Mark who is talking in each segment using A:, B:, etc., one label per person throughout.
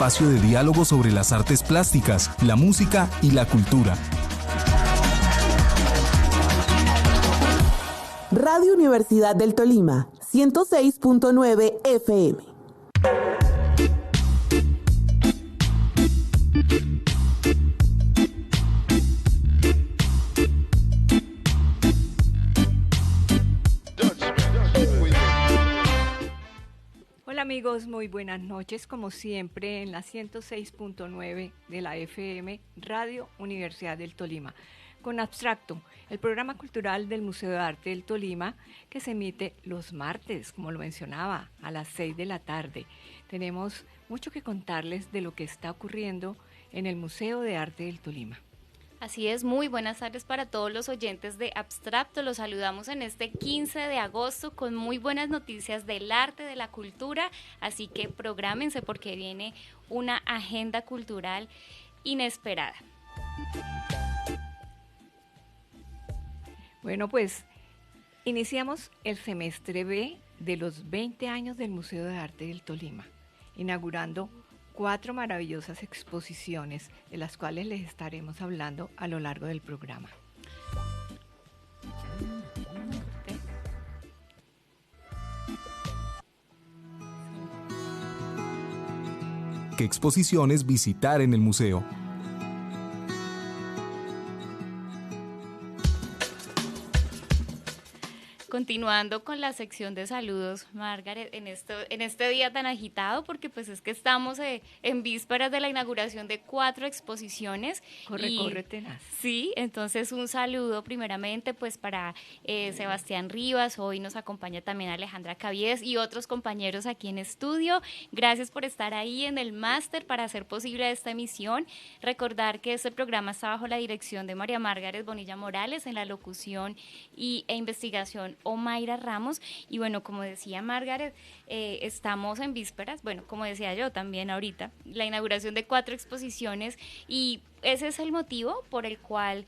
A: Espacio de diálogo sobre las artes plásticas, la música y la cultura.
B: Radio Universidad del Tolima, 106.9 FM.
C: Hola amigos, muy buenas noches, como siempre en la 106.9 de la FM, Radio Universidad del Tolima, con Abstracto, el programa cultural del Museo de Arte del Tolima, que se emite los martes, como lo mencionaba, a las 6 de la tarde. Tenemos mucho que contarles de lo que está ocurriendo en el Museo de Arte del Tolima.
D: Así es, muy buenas tardes para todos los oyentes de Abstracto. Los saludamos en este 15 de agosto con muy buenas noticias del arte, de la cultura, así que prográmense porque viene una agenda cultural inesperada.
C: Bueno, pues iniciamos el semestre B de los 20 años del Museo de Arte del Tolima, inaugurando 4 maravillosas exposiciones, de las cuales les estaremos hablando a lo largo del programa.
A: ¿Qué exposiciones visitar en el museo?
D: Continuando con la sección de saludos, Margaret, en este día tan agitado, porque pues es que estamos en vísperas de la inauguración de 4 exposiciones.
C: Corre, tenaz.
D: Sí, entonces un saludo primeramente pues para Sebastián Rivas, hoy nos acompaña también Alejandra Cavies y otros compañeros aquí en estudio. Gracias por estar ahí en el máster para hacer posible esta emisión. Recordar que este programa está bajo la dirección de María Margaret Bonilla Morales, en la locución e investigación Omaira Ramos, y bueno, como decía Margaret, estamos en vísperas, bueno, como decía yo también ahorita, la inauguración de 4 exposiciones, y ese es el motivo por el cual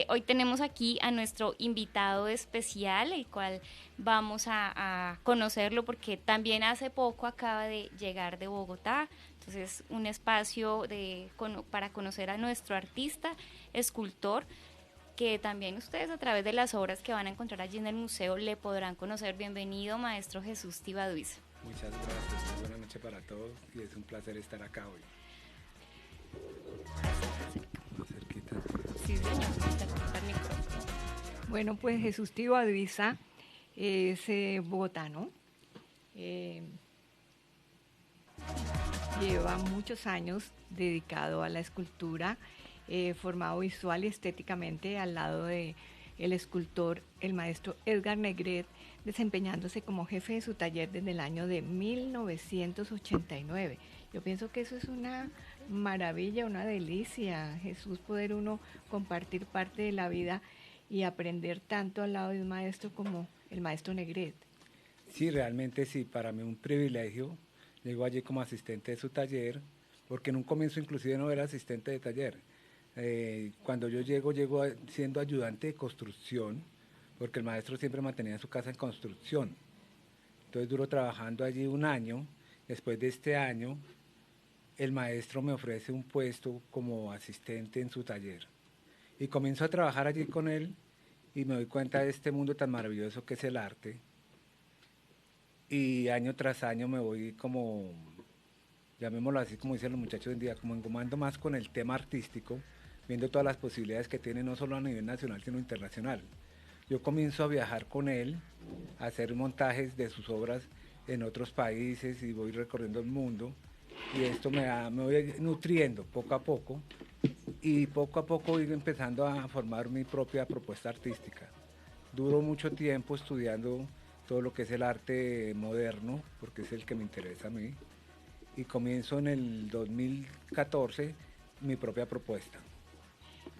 D: hoy tenemos aquí a nuestro invitado especial, el cual vamos a conocerlo porque también hace poco acaba de llegar de Bogotá. Entonces un espacio para conocer a nuestro artista, escultor, que también ustedes a través de las obras que van a encontrar allí en el museo le podrán conocer. Bienvenido, maestro Jesús Tibaduiza.
E: Muchas gracias, muy buena noche para todos y es un placer estar acá hoy. Cerquita.
D: Sí, señor, está el micrófono.
C: Bueno, pues Jesús Tibaduiza es bogotano, lleva muchos años dedicado a la escultura, formado visual y estéticamente al lado de el escultor, el maestro Edgar Negret, desempeñándose como jefe de su taller desde el año de 1989. Yo pienso que eso es una maravilla, una delicia, Jesús, poder uno compartir parte de la vida y aprender tanto al lado de un maestro como el maestro Negret.
E: Sí, realmente sí, para mí un privilegio. Llego allí como asistente de su taller, porque en un comienzo inclusive no era asistente de taller. Cuando yo llego siendo ayudante de construcción, porque el maestro siempre mantenía su casa en construcción. Entonces duro trabajando allí un año. Después de este año, el maestro me ofrece un puesto como asistente en su taller. Y comienzo a trabajar allí con él y me doy cuenta de este mundo tan maravilloso que es el arte. Y año tras año me voy como, llamémoslo así, como dicen los muchachos hoy en día, como engomando más con el tema artístico, viendo todas las posibilidades que tiene no solo a nivel nacional, sino internacional. Yo comienzo a viajar con él, a hacer montajes de sus obras en otros países y voy recorriendo el mundo. Y esto me voy nutriendo poco a poco y poco a poco voy empezando a formar mi propia propuesta artística. Duro mucho tiempo estudiando todo lo que es el arte moderno, porque es el que me interesa a mí, y comienzo en el 2014 mi propia propuesta.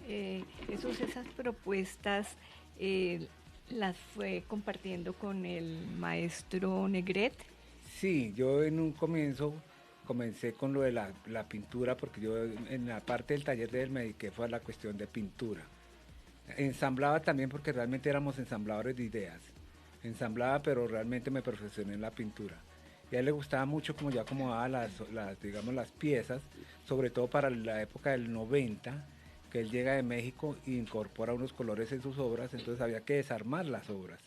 C: Esas propuestas las fue compartiendo con el maestro Negret.
E: Sí, yo en un comienzo comencé con lo de la pintura, porque yo en la parte del taller de él me dediqué fue a la cuestión de pintura. Ensamblaba también porque realmente éramos ensambladores de ideas. Ensamblaba, pero realmente me perfeccioné en la pintura. Y a él le gustaba mucho como yo acomodaba digamos, las piezas, sobre todo para la época del 90, que él llega de México e incorpora unos colores en sus obras, entonces había que desarmar las obras,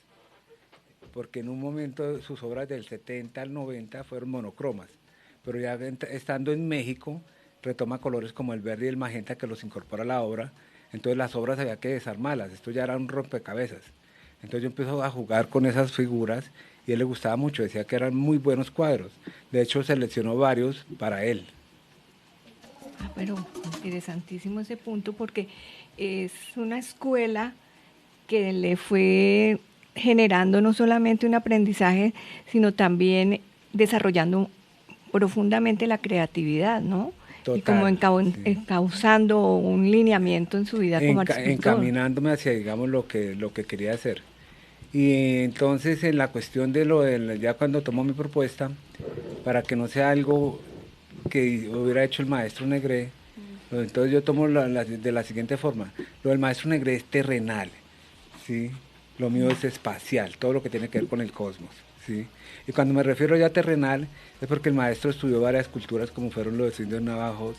E: porque en un momento sus obras del 70 al 90 fueron monocromas, pero ya estando en México retoma colores como el verde y el magenta que los incorpora a la obra, entonces las obras había que desarmarlas, esto ya era un rompecabezas. Entonces yo empiezo a jugar con esas figuras y a él le gustaba mucho, decía que eran muy buenos cuadros, de hecho seleccionó varios para él.
C: Pero interesantísimo ese punto porque es una escuela que le fue generando no solamente un aprendizaje, sino también desarrollando profundamente la creatividad, ¿no?
E: Total,
C: y como encauzando un lineamiento en su vida como escultor.
E: Encaminándome hacia, digamos, lo que quería hacer. Y entonces en la cuestión ya cuando tomo mi propuesta, para que no sea algo que hubiera hecho el maestro Negret, entonces yo tomo de la siguiente forma. Lo del maestro Negret es terrenal, ¿sí? Lo mío es espacial, todo lo que tiene que ver con el cosmos, ¿sí? Y cuando me refiero ya a terrenal, es porque el maestro estudió varias culturas como fueron los indios navajos,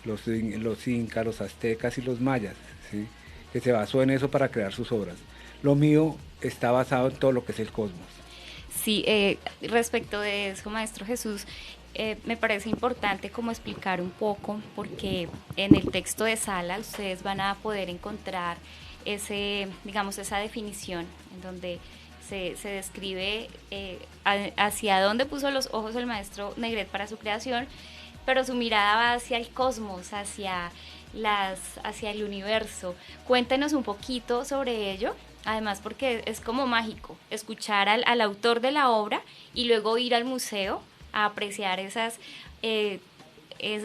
E: los incas, los aztecas y los mayas, ¿sí? Que se basó en eso para crear sus obras. Lo mío está basado en todo lo que es el cosmos.
D: Sí, respecto de eso, maestro Jesús, me parece importante como explicar un poco, porque en el texto de Sala ustedes van a poder encontrar esa definición en donde se describe hacia dónde puso los ojos el maestro Negret para su creación, pero su mirada va hacia el cosmos, hacia el universo. Cuéntenos un poquito sobre ello, además porque es como mágico escuchar al autor de la obra y luego ir al museo a apreciar esas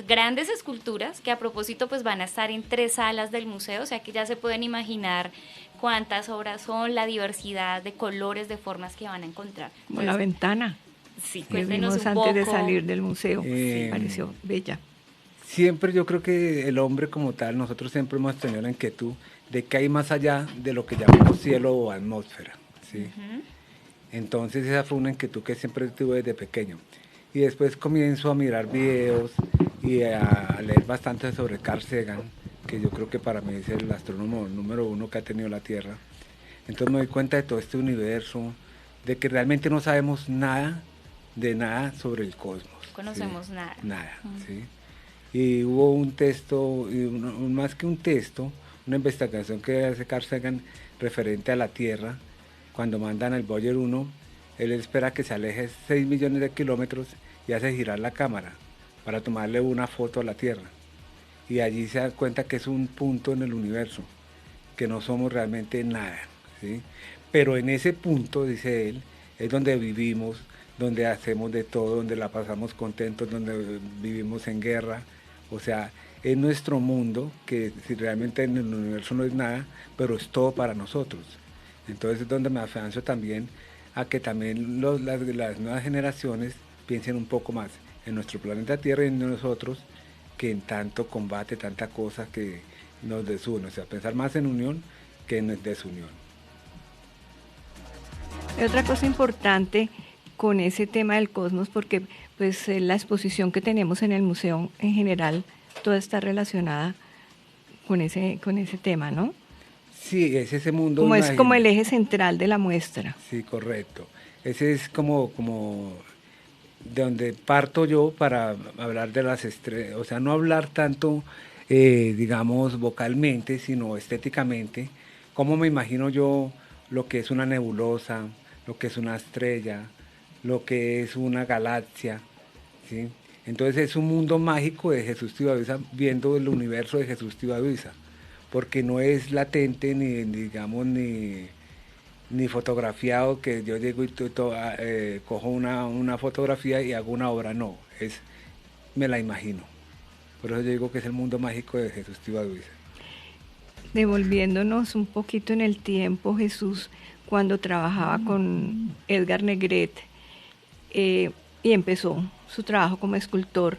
D: grandes esculturas que a propósito pues van a estar en 3 salas del museo, o sea que ya se pueden imaginar cuántas obras son, la diversidad de colores, de formas que van a encontrar.
C: Como la ventana.
D: Sí,
C: que vimos
D: un
C: antes
D: poco.
C: de salir del museo, pareció bella.
E: Siempre yo creo que el hombre como tal, nosotros siempre hemos tenido la inquietud de que hay más allá de lo que llamamos cielo o atmósfera, ¿sí? Entonces esa fue una inquietud que siempre tuve desde pequeño. Y después comienzo a mirar videos y a leer bastante sobre Carl Sagan, que yo creo que para mí es el astrónomo número 1 que ha tenido la Tierra. Entonces me doy cuenta de todo este universo, de que realmente no sabemos nada de nada sobre el cosmos.
D: No conocemos nada.
E: Nada, ¿sí? Y hubo un texto, más que un texto, una investigación que hace Carl Sagan referente a la Tierra, cuando mandan el Voyager 1, él espera que se aleje 6 millones de kilómetros y hace girar la cámara para tomarle una foto a la Tierra. Y allí se da cuenta que es un punto en el universo, que no somos realmente nada, ¿sí? Pero en ese punto, dice él, es donde vivimos, donde hacemos de todo, donde la pasamos contentos, donde vivimos en guerra. O sea, es nuestro mundo, que si realmente en el universo no es nada, pero es todo para nosotros. Entonces es donde me afianzo también a que también las nuevas generaciones piensen un poco más en nuestro planeta Tierra y en nosotros, que en tanto combate, tanta cosa que nos desune. O sea, pensar más en unión que en desunión.
C: Y otra cosa importante con ese tema del cosmos, porque pues la exposición que tenemos en el museo en general, toda está relacionada con ese tema, ¿no?
E: Sí, es ese mundo.
C: Es como el eje central de la muestra.
E: Sí, correcto. Ese es como de donde parto yo para hablar de las estrellas, o sea, no hablar tanto, digamos, vocalmente, sino estéticamente, cómo me imagino yo lo que es una nebulosa, lo que es una estrella, lo que es una galaxia, ¿sí? Entonces es un mundo mágico de Jesús Tibaduiza, viendo el universo de Jesús Tibaduiza, porque no es latente ni fotografiado, que yo llego y cojo una fotografía y hago una obra, no, me la imagino. Por eso yo digo que es el mundo mágico de Jesús Tibaduiza.
C: Devolviéndonos un poquito en el tiempo, Jesús, cuando trabajaba con Edgar Negret y empezó su trabajo como escultor,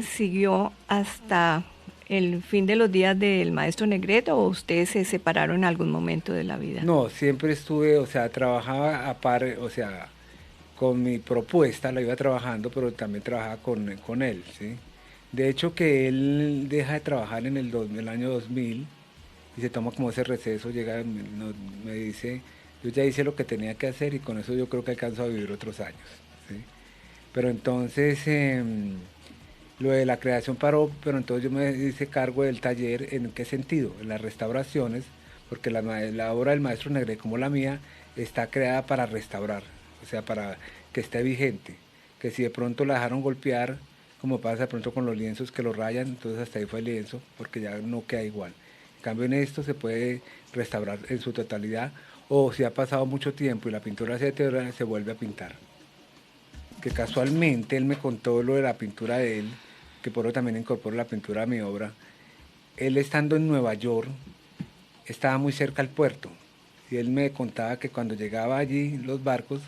C: ¿siguió hasta el fin de los días del maestro Negret o ustedes se separaron en algún momento de la vida?
E: No, siempre estuve, o sea, trabajaba a par, o sea, con mi propuesta, la iba trabajando, pero también trabajaba con él, ¿sí? De hecho que él deja de trabajar en el año 2000 y se toma como ese receso, llega, me dice, yo ya hice lo que tenía que hacer y con eso yo creo que alcanzo a vivir otros años, ¿sí? Pero entonces lo de la creación paró, pero entonces yo me hice cargo del taller. ¿En qué sentido? En las restauraciones, porque la obra del maestro Negré, como la mía, está creada para restaurar, o sea, para que esté vigente, que si de pronto la dejaron golpear, como pasa de pronto con los lienzos que lo rayan, entonces hasta ahí fue el lienzo, porque ya no queda igual. En cambio en esto se puede restaurar en su totalidad, o si ha pasado mucho tiempo y la pintura se deteriora, se vuelve a pintar. Que casualmente él me contó lo de la pintura de él, que por eso también incorporo la pintura a mi obra. Él estando en Nueva York, estaba muy cerca al puerto, y él me contaba que cuando llegaba allí los barcos,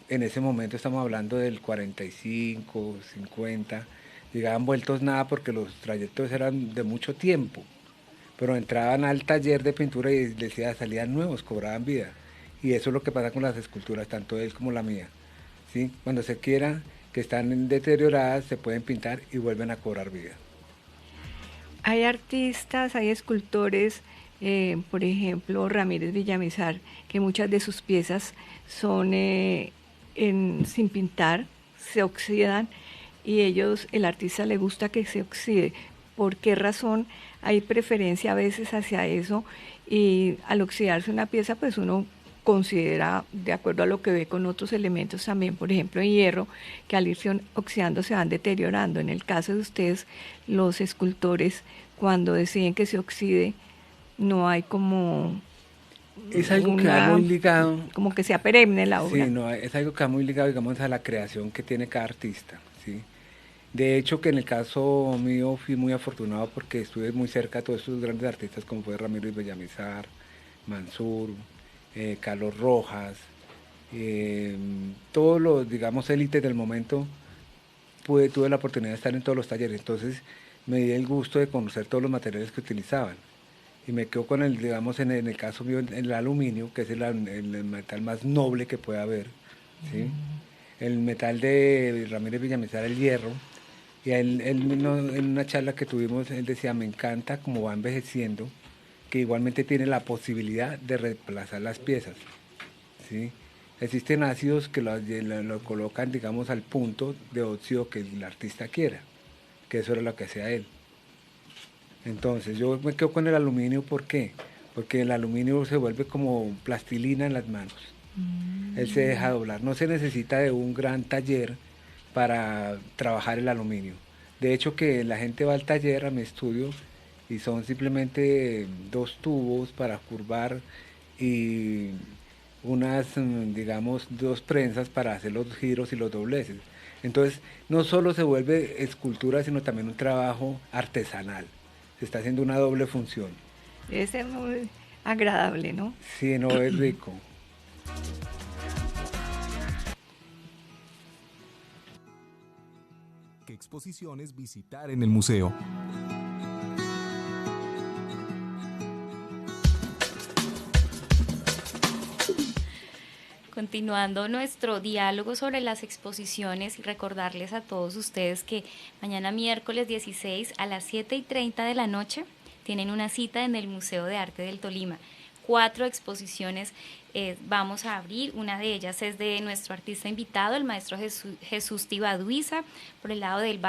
E: en ese momento estamos hablando del 45, 50, llegaban vueltos nada porque los trayectos eran de mucho tiempo, pero entraban al taller de pintura y decía, salían nuevos, cobraban vida. Y eso es lo que pasa con las esculturas, tanto él como la mía, ¿sí? Cuando se quiera, que están deterioradas, se pueden pintar y vuelven a cobrar vida.
C: Hay artistas, hay escultores, por ejemplo, Ramírez Villamizar, que muchas de sus piezas son sin pintar, se oxidan, y el artista le gusta que se oxide. ¿Por qué razón hay preferencia a veces hacia eso? Y al oxidarse una pieza, pues uno considera, de acuerdo a lo que ve con otros elementos también, por ejemplo en hierro, que al irse oxidando se van deteriorando. En el caso de ustedes, los escultores, cuando deciden que se oxide, no hay como...
E: Es algo que va muy ligado...
C: Como que sea perenne la obra.
E: Sí, no, es algo que va muy ligado, digamos, a la creación que tiene cada artista, ¿sí? De hecho, que en el caso mío fui muy afortunado porque estuve muy cerca de todos estos grandes artistas como fue Ramírez Villamizar, Mansur, Carlos Rojas, todos los, digamos, élites del momento. Tuve la oportunidad de estar en todos los talleres, entonces me di el gusto de conocer todos los materiales que utilizaban. Y me quedo con digamos, en el caso mío, el aluminio, que es el metal más noble que puede haber, ¿sí? El metal de Ramírez Villamizar, el hierro. Y en una charla que tuvimos, él decía, me encanta cómo va envejeciendo, que igualmente tiene la posibilidad de reemplazar las piezas, ¿sí? Existen ácidos que lo colocan, digamos, al punto de óxido que el artista quiera, que eso era lo que hacía él. Entonces yo me quedo con el aluminio. ¿Por qué? Porque el aluminio se vuelve como plastilina en las manos. Él se deja doblar. No se necesita de un gran taller para trabajar el aluminio. De hecho, que la gente va al taller, a mi estudio, y son simplemente 2 tubos para curvar y unas, digamos, 2 prensas para hacer los giros y los dobleces. Entonces, no solo se vuelve escultura, sino también un trabajo artesanal. Se está haciendo una doble función.
C: Debe ser muy agradable, ¿no?
E: Sí, no, es rico.
A: ¿Qué exposiciones visitar en el museo?
D: Continuando nuestro diálogo sobre las exposiciones, y recordarles a todos ustedes que mañana miércoles 16 a las 7:30 de la noche tienen una cita en el Museo de Arte del Tolima. 4 exposiciones vamos a abrir. Una de ellas es de nuestro artista invitado, el maestro Jesús Tibaduiza. Por el lado de él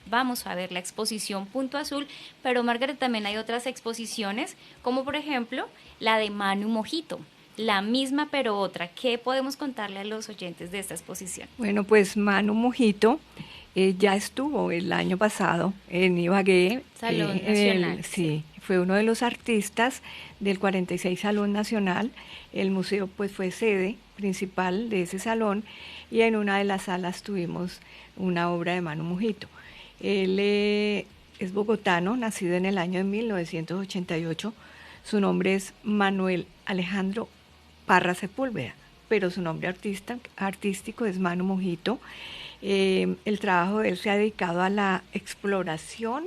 D: vamos a ver la exposición Punto Azul, pero Margaret, también hay otras exposiciones, como por ejemplo la de Manu Mojito. La misma pero otra. ¿Qué podemos contarle a los oyentes de esta exposición?
C: Bueno, pues Manu Mojito ya estuvo el año pasado en Ibagué.
D: Salón Nacional.
C: Sí, fue uno de los artistas del 46 Salón Nacional. El museo pues fue sede principal de ese salón, y en una de las salas tuvimos una obra de Manu Mojito. Él es bogotano, nacido en el año de 1988. Su nombre es Manuel Alejandro Parra Sepúlveda, pero su nombre artístico es Manu Mojito. El trabajo de él se ha dedicado a la exploración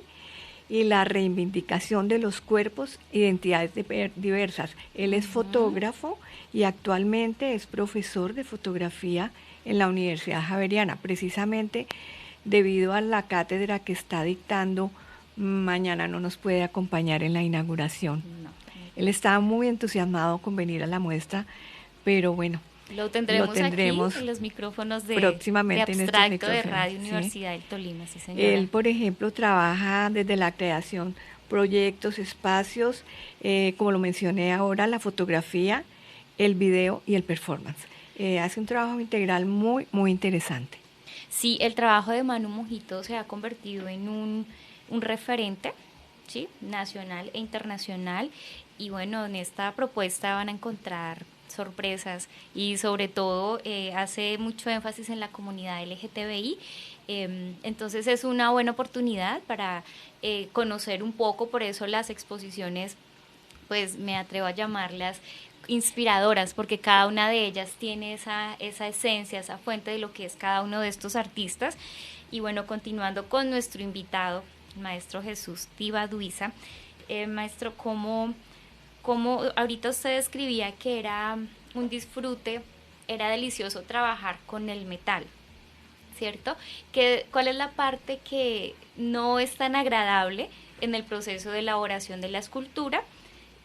C: y la reivindicación de los cuerpos e identidades diversas. Él es fotógrafo y actualmente es profesor de fotografía en la Universidad Javeriana, precisamente debido a la cátedra que está dictando. Mañana no nos puede acompañar en la inauguración.
D: No.
C: Él estaba muy entusiasmado con venir a la muestra, pero bueno,
D: Lo tendremos aquí en los micrófonos de
C: próximamente
D: de
C: en estos
D: Abstracto de
C: micrófonos,
D: Radio
C: sí.
D: Universidad del Tolima, sí señora.
C: Él, por ejemplo, trabaja desde la creación, proyectos, espacios, como lo mencioné ahora, la fotografía, el video y el performance. Hace un trabajo integral muy, muy interesante.
D: Sí, el trabajo de Manu Mojito se ha convertido en un referente, ¿sí?, nacional e internacional, y bueno, en esta propuesta van a encontrar sorpresas y sobre todo hace mucho énfasis en la comunidad LGTBI, entonces es una buena oportunidad para conocer un poco, por eso las exposiciones, pues me atrevo a llamarlas inspiradoras, porque cada una de ellas tiene esa esencia, esa fuente de lo que es cada uno de estos artistas. Y bueno, continuando con nuestro invitado, el maestro Jesús Tibaduiza, maestro, ¿cómo ahorita usted describía que era un disfrute, era delicioso trabajar con el metal, ¿cierto? ¿Cuál es la parte que no es tan agradable en el proceso de elaboración de la escultura?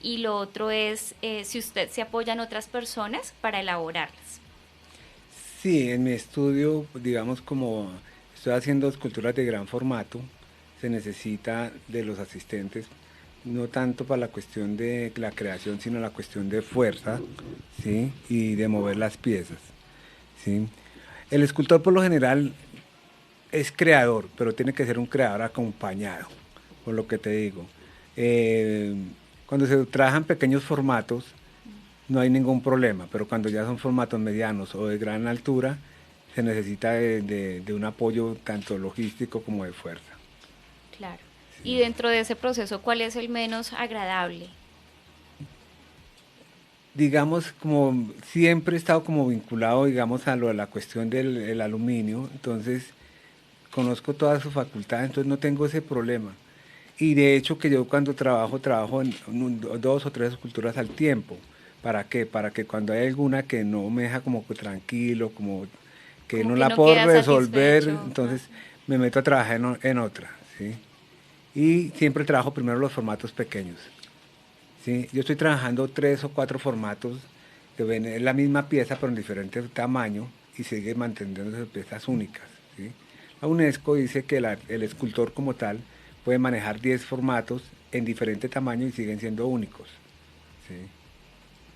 D: Y lo otro es si usted se apoya en otras personas para elaborarlas.
E: Sí, en mi estudio, digamos, como estoy haciendo esculturas de gran formato, se necesita de los asistentes, no tanto para la cuestión de la creación, sino la cuestión de fuerza, ¿sí?, y de mover las piezas, ¿sí? El escultor por lo general es creador, pero tiene que ser un creador acompañado, por lo que te digo. Cuando se trabajan pequeños formatos, no hay ningún problema, pero cuando ya son formatos medianos o de gran altura, se necesita de un apoyo tanto logístico como de fuerza.
D: Claro. Sí. Y dentro de ese proceso, ¿cuál es el menos agradable?
E: Digamos, como siempre he estado como vinculado, digamos, a lo de la cuestión del aluminio, entonces conozco todas sus facultades, entonces no tengo ese problema. Y de hecho que yo cuando trabajo en 2 o 3 esculturas al tiempo. ¿Para qué? Para que cuando hay alguna que no me deja como tranquilo, como que no la puedo resolver, entonces me meto a trabajar en otra, ¿sí? Y siempre trabajo primero los formatos pequeños, ¿sí? Yo estoy trabajando 3 o 4 formatos que ven, es la misma pieza pero en diferente tamaño y sigue manteniendo piezas únicas, ¿sí? La UNESCO dice que el escultor como tal puede manejar 10 formatos en diferente tamaño y siguen siendo únicos, ¿sí?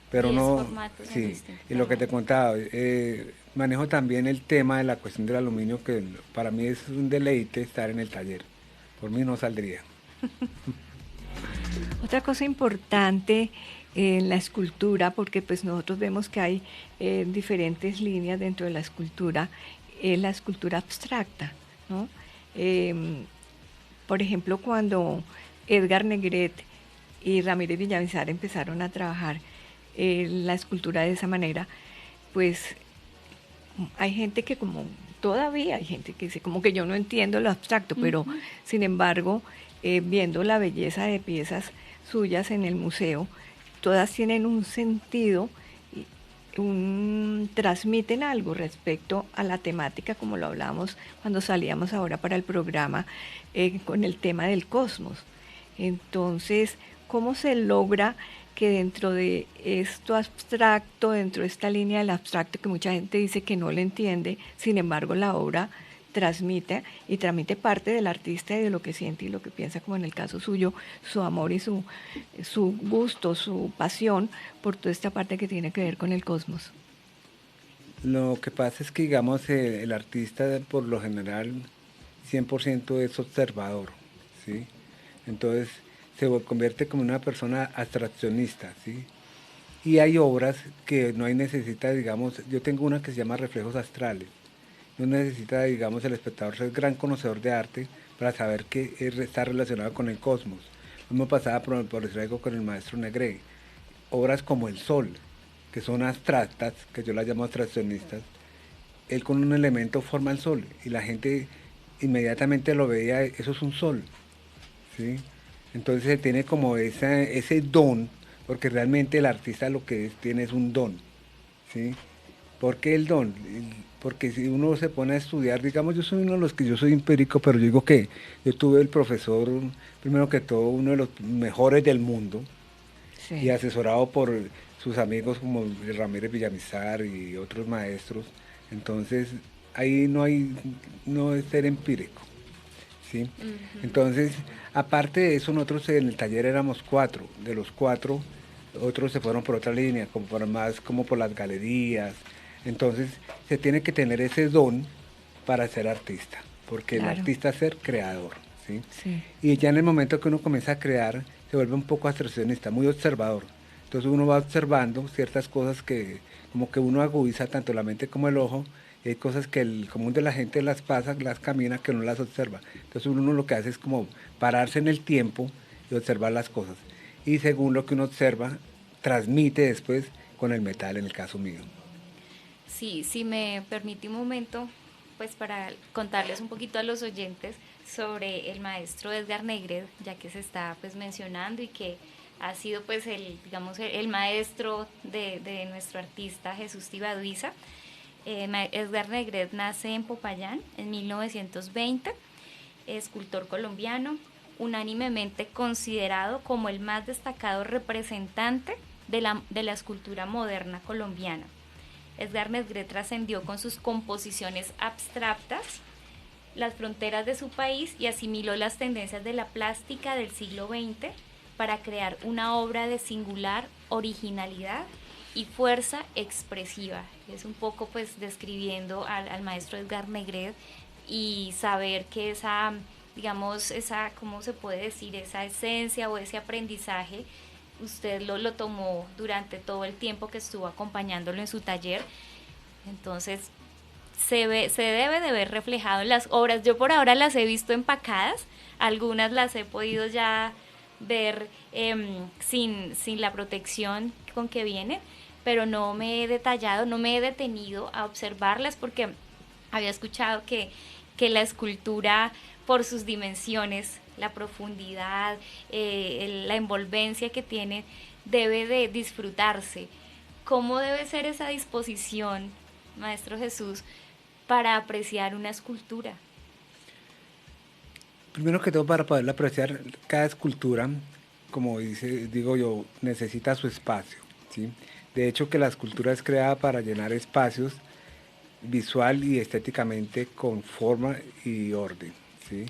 E: Pero no, sí, y lo que te contaba, manejo también el tema de la cuestión del aluminio, que para mí es un deleite estar en el taller, por mí no saldría.
C: Otra cosa importante en la escultura, porque pues nosotros vemos que hay diferentes líneas dentro de la escultura, es la escultura abstracta, ¿no? Por ejemplo, cuando Edgar Negret y Ramírez Villamizar empezaron a trabajar la escultura de esa manera, pues hay gente que todavía hay gente que dice como que yo no entiendo lo abstracto, pero sin embargo, viendo la belleza de piezas suyas en el museo, todas tienen un sentido, transmiten algo respecto a la temática, como lo hablábamos cuando salíamos ahora para el programa, con el tema del cosmos. Entonces, ¿cómo se logra que dentro de esto abstracto, dentro de esta línea del abstracto que mucha gente dice que no le entiende, sin embargo la obra transmite parte del artista y de lo que siente y lo que piensa, como en el caso suyo, su amor y su gusto, su pasión por toda esta parte que tiene que ver con el cosmos?
E: Lo que pasa es que, digamos, el artista por lo general 100% es observador, ¿sí? Entonces se convierte como una persona abstraccionista, ¿sí? Y hay obras que no hay necesidad, digamos, yo tengo una que se llama Reflejos Astrales. No necesita, digamos, el espectador ser gran conocedor de arte para saber que está relacionado con el cosmos. Lo mismo pasaba, por decir algo, con el maestro Negret. Obras como El Sol, que son abstractas, que yo las llamo abstraccionistas, él con un elemento forma el sol y la gente inmediatamente lo veía, eso es un sol, ¿sí? Entonces tiene como ese don, porque realmente el artista lo que tiene es un don, ¿sí? ¿Por qué el don? porque si uno se pone a estudiar, digamos, yo soy uno de los que yo soy empírico, pero yo digo que yo tuve el profesor, primero que todo, uno de los mejores del mundo,
C: Sí.
E: y asesorado por sus amigos como Ramírez Villamizar y otros maestros. Entonces, ahí no es ser empírico, ¿sí? Entonces, aparte de eso, nosotros en el taller éramos 4. De los 4, otros se fueron por otra línea, como por las galerías. Entonces, se tiene que tener ese don para ser artista, porque
C: Claro.
E: el artista es ser creador, ¿sí?
C: Sí.
E: Y ya en el momento que uno comienza a crear, se vuelve un poco abstraccionista, muy observador. Entonces uno va observando ciertas cosas que como que uno agudiza tanto la mente como el ojo, y hay cosas que el común de la gente las pasa, las camina, que no las observa. Entonces uno lo que hace es como pararse en el tiempo y observar las cosas. Y según lo que uno observa, transmite después con el metal, en el caso mío.
D: Sí, si me permite un momento, pues para contarles un poquito a los oyentes sobre el maestro Edgar Negret, ya que se está pues mencionando y que ha sido pues digamos, el maestro de nuestro artista Jesús Tibaduiza. Edgar Negret nace en Popayán en 1920, escultor colombiano, unánimemente considerado como el más destacado representante de la escultura moderna colombiana. Edgar Negret trascendió con sus composiciones abstractas las fronteras de su país y asimiló las tendencias de la plástica del siglo XX para crear una obra de singular originalidad y fuerza expresiva. Es un poco pues describiendo al maestro Edgar Negret y saber que digamos, ¿cómo se puede decir? Esa esencia o ese aprendizaje, usted lo tomó durante todo el tiempo que estuvo acompañándolo en su taller. Entonces, se debe de ver reflejado en las obras. Yo por ahora las he visto empacadas, algunas las he podido ya ver sin la protección con que vienen, pero no me he detallado, no me he detenido a observarlas porque había escuchado que la escultura, por sus dimensiones, la profundidad, la envolvencia que tiene, debe de disfrutarse. ¿Cómo debe ser esa disposición, Maestro Jesús, para apreciar una escultura?
E: Primero que todo, para poder apreciar cada escultura, como digo yo, necesita su espacio, ¿sí? De hecho, que la escultura es creada para llenar espacios visual y estéticamente con forma y orden, ¿sí?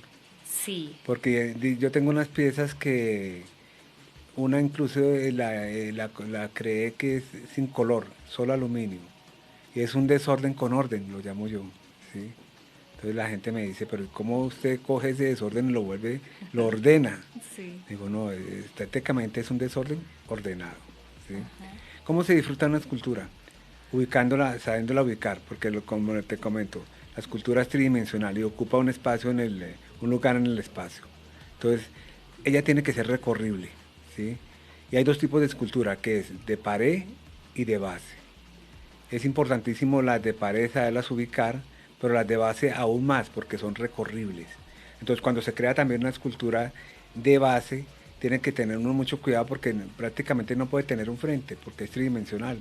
D: Sí.
E: Porque yo tengo unas piezas que una incluso la creé que es sin color, solo aluminio. Y es un desorden con orden, lo llamo yo, ¿sí? Entonces la gente me dice, pero ¿cómo usted coge ese desorden y lo ordena?
D: Sí.
E: Digo, no, estéticamente es un desorden ordenado, ¿sí? ¿Cómo se disfruta una escultura? Ubicándola, sabiéndola ubicar, porque como te comento, la escultura es tridimensional y ocupa un espacio un lugar en el espacio. Entonces, ella tiene que ser recorrible, ¿sí? Y hay 2 tipos de escultura, que es de pared y de base. Es importantísimo las de pared saberlas ubicar, pero las de base aún más, porque son recorribles. Entonces, cuando se crea también una escultura de base, tienen que tener uno mucho cuidado porque prácticamente no puede tener un frente, porque es tridimensional.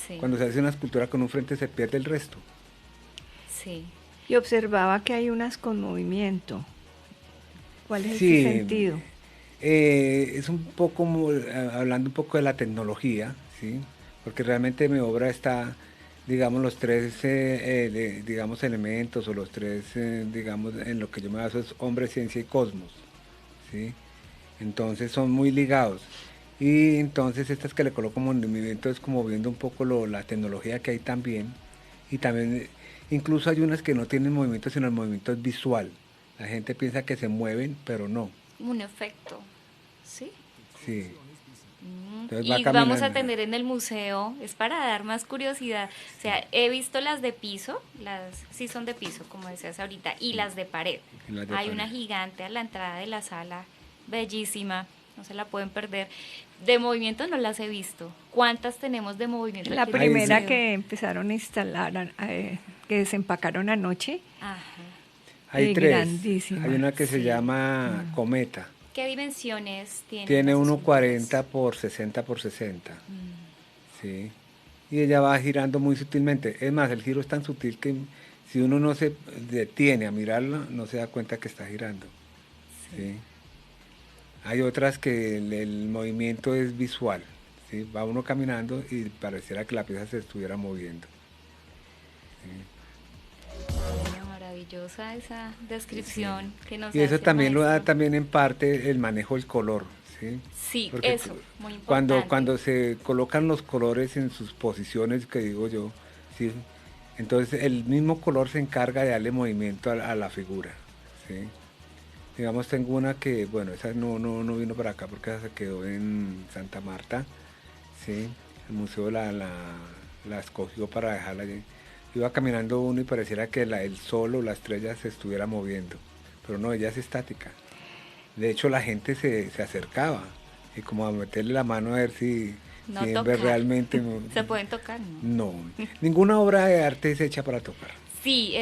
D: Sí.
E: Cuando se hace una escultura con un frente se pierde el resto.
D: Sí.
C: Y observaba que hay unas con movimiento. ¿Cuál es
E: Sí,
C: ese sentido?
E: Es un poco hablando un poco de la tecnología, ¿sí? Porque realmente mi obra está, digamos, los 3 digamos, elementos o los 3, digamos, en lo que yo me baso es hombre, ciencia y cosmos, ¿sí? Entonces son muy ligados. Y entonces estas que le coloco movimiento es como viendo un poco la tecnología que hay también. Y también, incluso hay unas que no tienen movimiento, sino el movimiento es visual. La gente piensa que se mueven, pero no.
D: Un efecto, ¿sí?
E: Sí.
D: Y vamos a tener en el museo, es para dar más curiosidad, o sea, he visto las de piso, sí son de piso, como decías ahorita, y las de pared. Hay una gigante a la entrada de la sala, bellísima, no se la pueden perder. De movimiento no las he visto. ¿Cuántas tenemos de movimiento?
C: La primera que empezaron a instalar, que desempacaron anoche.
D: Ajá.
E: Hay 3.
C: Grandísima.
E: Hay una que se llama Cometa.
D: ¿Qué dimensiones tiene?
E: Tiene 1,40 por 60 por 60. Sí. y ella va girando muy sutilmente. Es más, el giro es tan sutil que si uno no se detiene a mirarla, no se da cuenta que está girando. ¿Sí? Hay otras que el movimiento es visual. ¿Sí? Va uno caminando y pareciera que la pieza se estuviera moviendo. ¿Sí?
D: Bueno, maravillosa esa descripción que nos
E: Y eso
D: hace,
E: también lo da
D: maestro.
E: también en parte el manejo del color. ¿Sí?
D: Sí,
E: Porque
D: eso, muy importante.
E: cuando se colocan los colores en sus posiciones, que digo yo, ¿sí? Entonces el mismo color se encarga de darle movimiento a la figura. ¿Sí? Digamos, tengo una que, bueno, esa no vino para acá porque esa se quedó en Santa Marta. ¿Sí? El museo la escogió para dejarla allí. Iba caminando uno y pareciera que el sol o la estrella se estuviera moviendo, pero no, ella es estática. De hecho, la gente se acercaba y como a meterle la mano a ver si
D: No
E: ve
D: tocar.
E: realmente.
D: ¿Se pueden tocar?
E: No, ninguna obra de arte es hecha para tocar.
D: Sí,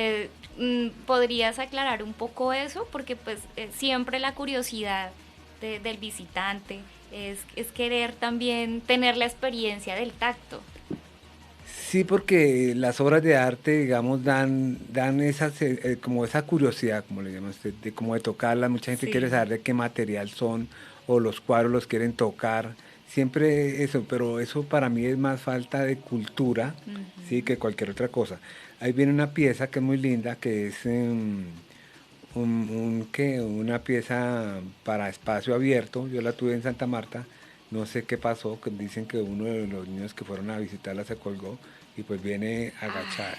D: ¿podrías aclarar un poco eso? Porque pues siempre la curiosidad del visitante es querer también tener la experiencia del tacto.
E: Sí, porque las obras de arte, digamos, dan como esa curiosidad, como le llaman usted, de como de tocarlas. Mucha gente
D: Sí.
E: quiere saber de qué material son, o los cuadros los quieren tocar. Siempre eso, pero eso para mí es más falta de cultura, sí, que cualquier otra cosa. Ahí viene una pieza que es muy linda, que es una pieza para espacio abierto. Yo la tuve en Santa Marta. No sé qué pasó, que dicen que uno de los niños que fueron a visitarla se colgó y pues viene agachada.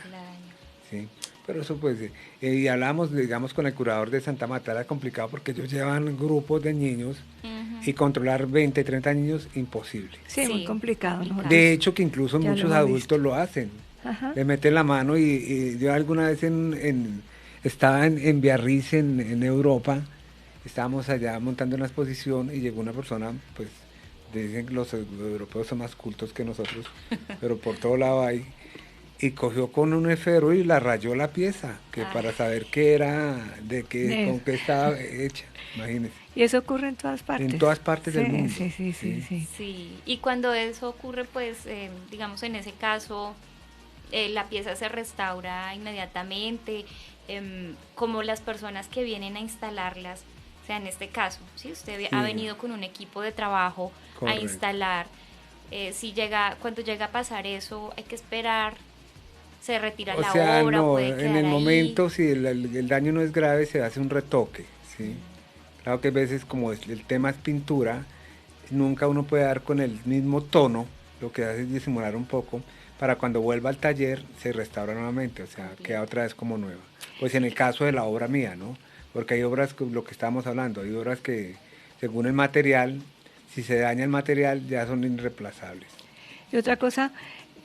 E: ¿Sí? Pero eso pues, y hablamos, digamos, con el curador de Santa Marta, era complicado porque ellos llevan grupos de niños y controlar 20, 30 niños, imposible.
C: Sí, muy complicado. Nosotros
E: De hecho, que incluso
C: ya lo
E: muchos
C: hemos
E: adultos
C: visto.
E: lo hacen.
C: Ajá.
E: Le meten la mano y yo alguna vez estaba en Biarritz, en Europa, estábamos allá montando una exposición y llegó una persona, pues dicen que los europeos son más cultos que nosotros, pero por todo lado hay, y cogió con un esfero y la rayó la pieza, que para saber qué era, con qué estaba hecha, imagínense.
C: Y eso ocurre en todas partes.
E: En todas partes del mundo.
C: Sí.
D: Sí, y cuando eso ocurre, pues, digamos, en ese caso, la pieza se restaura inmediatamente, como las personas que vienen a instalarlas, o sea, en este caso, si usted ha venido con un equipo de trabajo
E: Correcto.
D: a instalar, cuando llega a pasar eso, hay que esperar, se retira la obra,
E: no,
D: puede
E: en
D: quedar
E: el
D: ahí.
E: momento, si el daño no es grave, se hace un retoque, ¿sí? Claro que a veces, como el tema es pintura, nunca uno puede dar con el mismo tono, lo que hace es disimular un poco, para cuando vuelva al taller se restaura nuevamente, o sea, queda otra vez como nueva. Pues en el caso de la obra mía, ¿no? Porque hay obras, lo que estábamos hablando, hay obras que, según el material, si se daña el material, ya son irreemplazables.
C: Y otra cosa,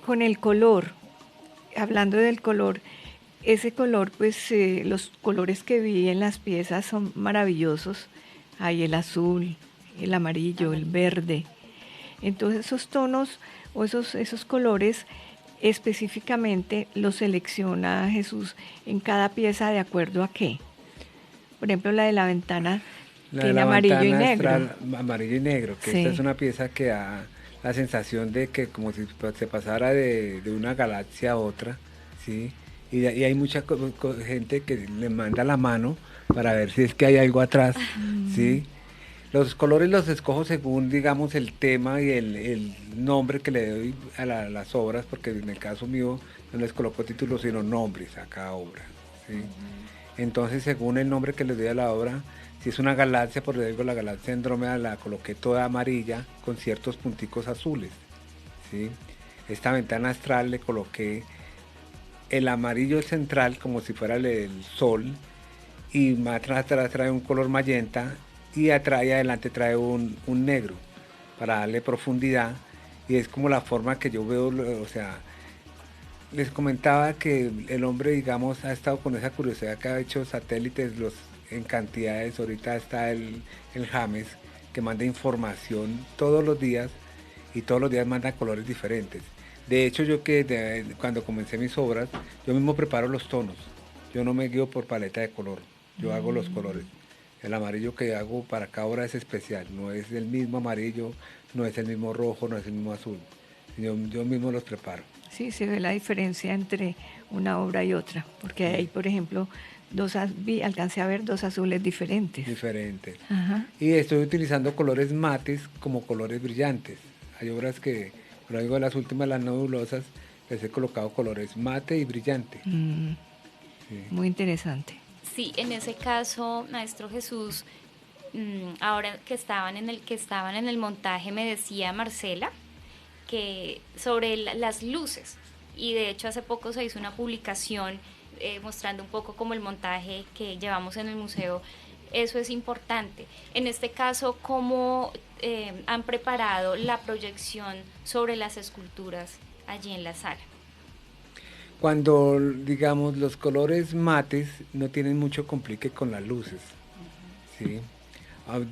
C: con el color, hablando del color, ese color, pues los colores que vi en las piezas son maravillosos. Hay el azul, el amarillo, el verde. Entonces esos tonos o esos colores específicamente los selecciona Jesús en cada pieza de acuerdo a qué. Por ejemplo, la de la ventana tiene amarillo y negro.
E: Amarillo y negro, que esta es una pieza que da la sensación de que como si se pasara de una galaxia a otra, ¿sí? Y hay mucha gente que le manda la mano para ver si es que hay algo atrás, ¿sí? Los colores los escojo según, digamos, el tema y el nombre que le doy a las obras, porque en el caso mío no les coloco títulos, sino nombres a cada obra, ¿sí? Entonces, según el nombre que les doy a la obra, si es una galaxia, por ejemplo, la galaxia Andrómeda la coloqué toda amarilla con ciertos punticos azules, ¿sí? Esta ventana astral le coloqué el amarillo central como si fuera el sol, y más atrás trae un color magenta, y adelante trae un negro para darle profundidad, y es como la forma que yo veo, o sea, les comentaba que el hombre, digamos, ha estado con esa curiosidad que ha hecho satélites en cantidades. Ahorita está el James, que manda información todos los días, y todos los días manda colores diferentes. De hecho, yo cuando comencé mis obras, yo mismo preparo los tonos. Yo no me guío por paleta de color, yo hago los colores. El amarillo que hago para cada obra es especial, no es el mismo amarillo, no es el mismo rojo, no es el mismo azul. Yo mismo los preparo.
C: Sí, se ve la diferencia entre una obra y otra, porque hay, por ejemplo, alcancé a ver dos azules diferentes.
E: Diferentes.
C: Ajá.
E: Y estoy utilizando colores mates como colores brillantes. Hay obras que, por ejemplo, las últimas, las nebulosas, les he colocado colores mate y brillante. Sí.
C: Muy interesante.
D: Sí, en ese caso, Maestro Jesús, ahora que estaban en el montaje, me decía Marcela que sobre las luces, y de hecho hace poco se hizo una publicación mostrando un poco como el montaje que llevamos en el museo. Eso es importante. En este caso, ¿cómo han preparado la proyección sobre las esculturas allí en la sala?
E: Cuando, digamos, los colores mates no tienen mucho complique con las luces, ¿sí?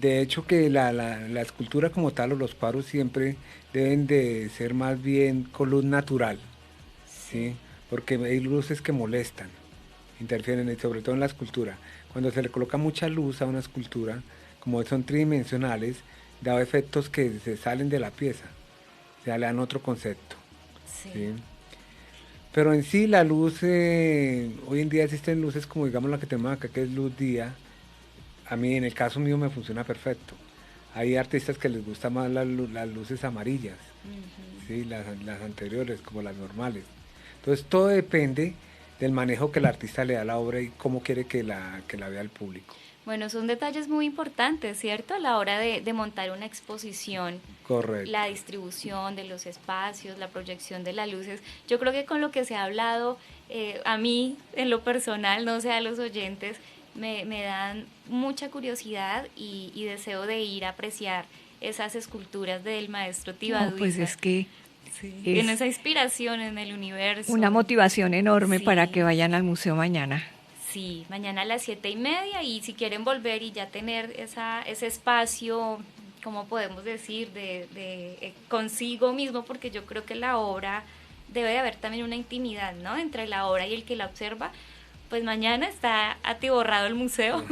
E: De hecho que la escultura como tal o los cuadros siempre deben de ser más bien con luz natural, ¿sí? Porque hay luces que molestan, interfieren, sobre todo en la escultura. Cuando se le coloca mucha luz a una escultura, como son tridimensionales, da efectos que se salen de la pieza, se le dan otro concepto. ¿Sí? Pero en sí la luz, hoy en día existen luces como digamos la que tenemos acá, que es luz día. A mí, en el caso mío, me funciona perfecto. Hay artistas que les gustan más las luces amarillas, ¿sí? las anteriores, como las normales. Entonces, todo depende del manejo que el artista le da a la obra y cómo quiere que la vea el público.
D: Bueno, son detalles muy importantes, ¿cierto? A la hora de montar una exposición.
E: Correcto.
D: La distribución de los espacios, la proyección de las luces. Yo creo que con lo que se ha hablado, a mí, en lo personal, no sé a los oyentes, me dan mucha curiosidad y deseo de ir a apreciar esas esculturas del maestro Tibaduiza.
C: No, pues es que
D: en esa inspiración en el universo.
C: Una motivación enorme para que vayan al museo mañana.
D: Sí, mañana a las 7:30, y si quieren volver y ya tener ese espacio, ¿cómo podemos decir? de consigo mismo, porque yo creo que la obra debe de haber también una intimidad, ¿no? Entre la obra y el que la observa. Pues mañana está atiborrado el museo,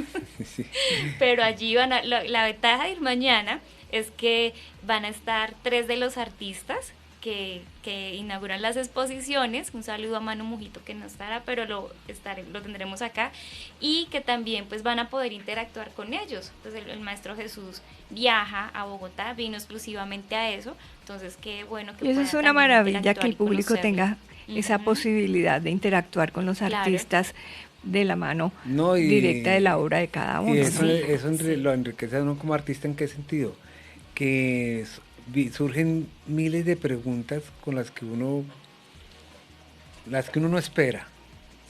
D: sí. Pero allí la ventaja de ir mañana es que van a estar 3 de los artistas que inauguran las exposiciones. Un saludo a Manu Mujito, que no estará, pero lo tendremos acá, y que también pues van a poder interactuar con ellos. Entonces el maestro Jesús viaja a Bogotá, vino exclusivamente a eso, entonces qué bueno que
C: eso es una maravilla que el público tenga esa posibilidad de interactuar con los artistas de la mano directa de la obra de cada uno.
E: Y eso lo enriquece a uno como artista. ¿En qué sentido? Que surgen miles de preguntas con las que uno no espera,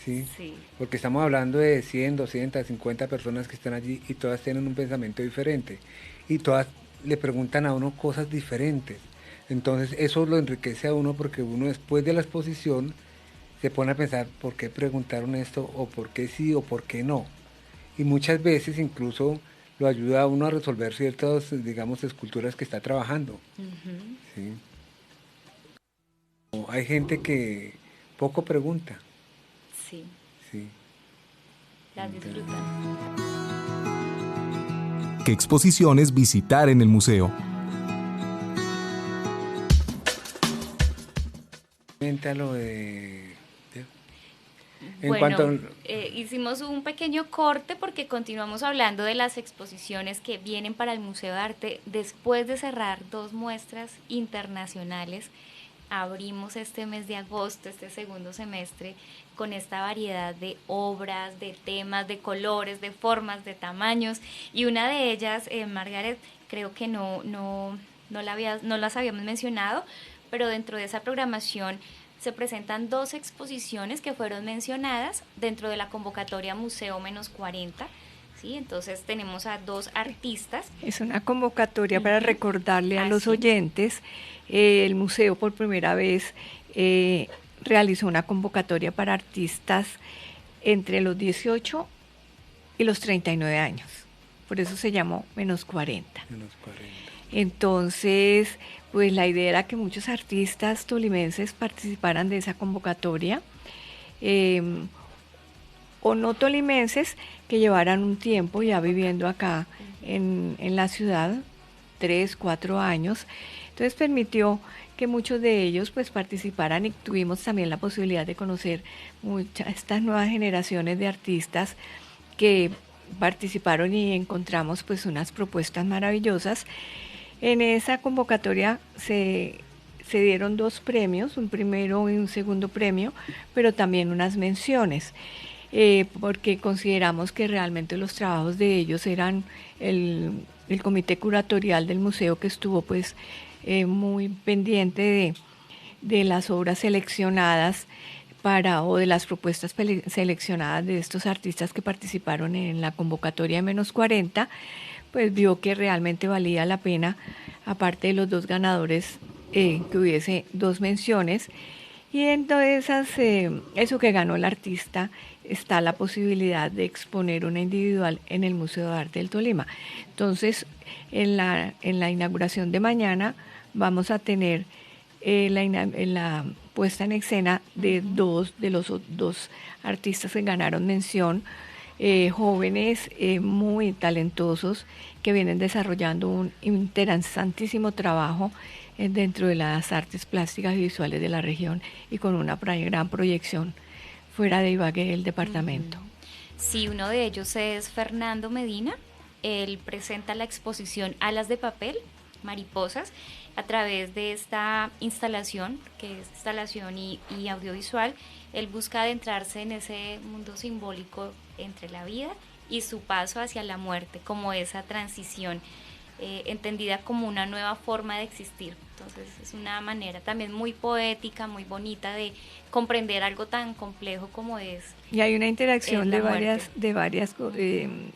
E: ¿sí? Sí. Porque estamos hablando de 100, 200, 50 personas que están allí y todas tienen un pensamiento diferente y todas le preguntan a uno cosas diferentes. Entonces eso lo enriquece a uno, porque uno después de la exposición se pone a pensar por qué preguntaron esto, o por qué sí, o por qué no. Y muchas veces incluso lo ayuda a uno a resolver ciertas, digamos, esculturas que está trabajando. ¿Sí? Hay gente que poco pregunta.
D: Sí.
E: Sí.
D: Las disfrutan.
A: ¿Qué exposiciones visitar en el museo?
E: Lo de...
D: Hicimos un pequeño corte porque continuamos hablando de las exposiciones que vienen para el Museo de Arte. Después de cerrar 2 muestras internacionales, abrimos este mes de agosto, este segundo semestre, con esta variedad de obras, de temas, de colores, de formas, de tamaños, y una de ellas, Margaret, creo que no las habíamos mencionado, pero dentro de esa programación se presentan 2 exposiciones que fueron mencionadas dentro de la convocatoria Museo -40, ¿sí? Entonces tenemos a 2 artistas.
C: Es una convocatoria para recordarle a los oyentes. El museo por primera vez realizó una convocatoria para artistas entre los 18 y los 39 años. Por eso se llamó -40. Entonces, pues la idea era que muchos artistas tolimenses participaran de esa convocatoria, o no tolimenses, que llevaran un tiempo ya viviendo acá en la ciudad, 3, 4 años. Entonces permitió que muchos de ellos pues participaran y tuvimos también la posibilidad de conocer estas nuevas generaciones de artistas que participaron y encontramos pues unas propuestas maravillosas. En esa convocatoria se dieron 2 premios, un primero y un segundo premio, pero también unas menciones, porque consideramos que realmente los trabajos de ellos eran el comité curatorial del museo, que estuvo pues muy pendiente de las obras seleccionadas o de las propuestas seleccionadas de estos artistas que participaron en la convocatoria de -40, pues vio que realmente valía la pena, aparte de los 2 ganadores, que hubiese 2 menciones, y entonces eso que ganó el artista está la posibilidad de exponer una individual en el Museo de Arte del Tolima. Entonces, en la inauguración de mañana vamos a tener la puesta en escena de los 2 artistas que ganaron mención, jóvenes muy talentosos que vienen desarrollando un interesantísimo trabajo dentro de las artes plásticas y visuales de la región y con una gran proyección fuera de Ibagué, el departamento.
D: Sí, uno de ellos es Fernando Medina. Él presenta la exposición Alas de Papel, Mariposas, a través de esta instalación, que es instalación y audiovisual. Él busca adentrarse en ese mundo simbólico entre la vida y su paso hacia la muerte, como esa transición entendida como una nueva forma de existir. Entonces es una manera también muy poética, muy bonita de comprender algo tan complejo como es.
C: Y hay una interacción de varias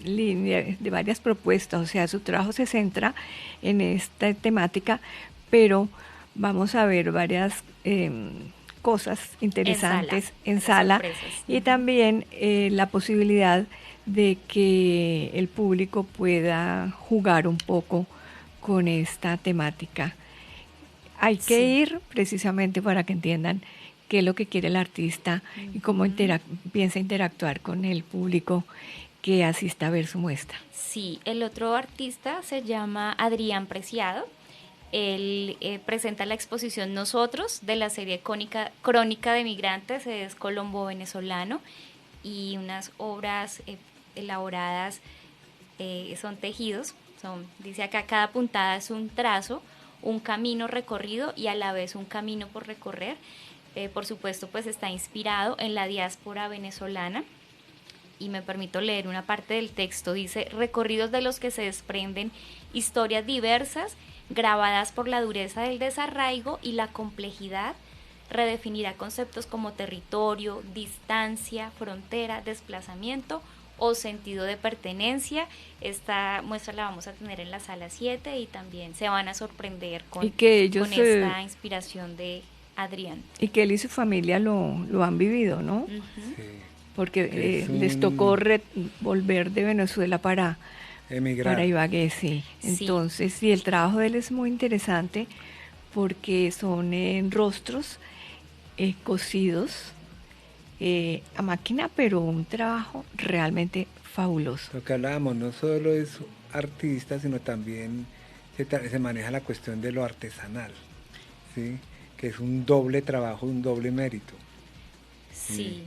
C: líneas, de varias propuestas, o sea, su trabajo se centra en esta temática, pero vamos a ver varias cosas interesantes en sala y también la posibilidad de que el público pueda jugar un poco con esta temática. Hay que ir precisamente para que entiendan qué es lo que quiere el artista y cómo piensa interactuar con el público que asista a ver su muestra.
D: Sí, el otro artista se llama Adrián Preciado. Él presenta la exposición Nosotros, de la serie Crónica de Migrantes, es colombo-venezolano, y unas obras elaboradas son tejidos. Dice acá, cada puntada es un trazo, un camino recorrido y a la vez un camino por recorrer. Por supuesto, pues está inspirado en la diáspora venezolana. Y me permito leer una parte del texto. Dice: recorridos de los que se desprenden historias diversas, grabadas por la dureza del desarraigo y la complejidad, redefinirá conceptos como territorio, distancia, frontera, desplazamiento o sentido de pertenencia. Esta muestra la vamos a tener en la sala 7 y también se van a sorprender con esta inspiración de Adrián.
C: Y que él y su familia lo han vivido, ¿no?
D: Uh-huh.
E: Sí.
C: Porque les tocó volver de Venezuela para emigrar, para Ibagué, sí. Entonces, sí, el trabajo de él es muy interesante porque son rostros cosidos a máquina, pero un trabajo realmente fabuloso.
E: Lo que hablábamos, no solo es artista, sino también se maneja la cuestión de lo artesanal, ¿sí? Que es un doble trabajo, un doble mérito.
D: Sí.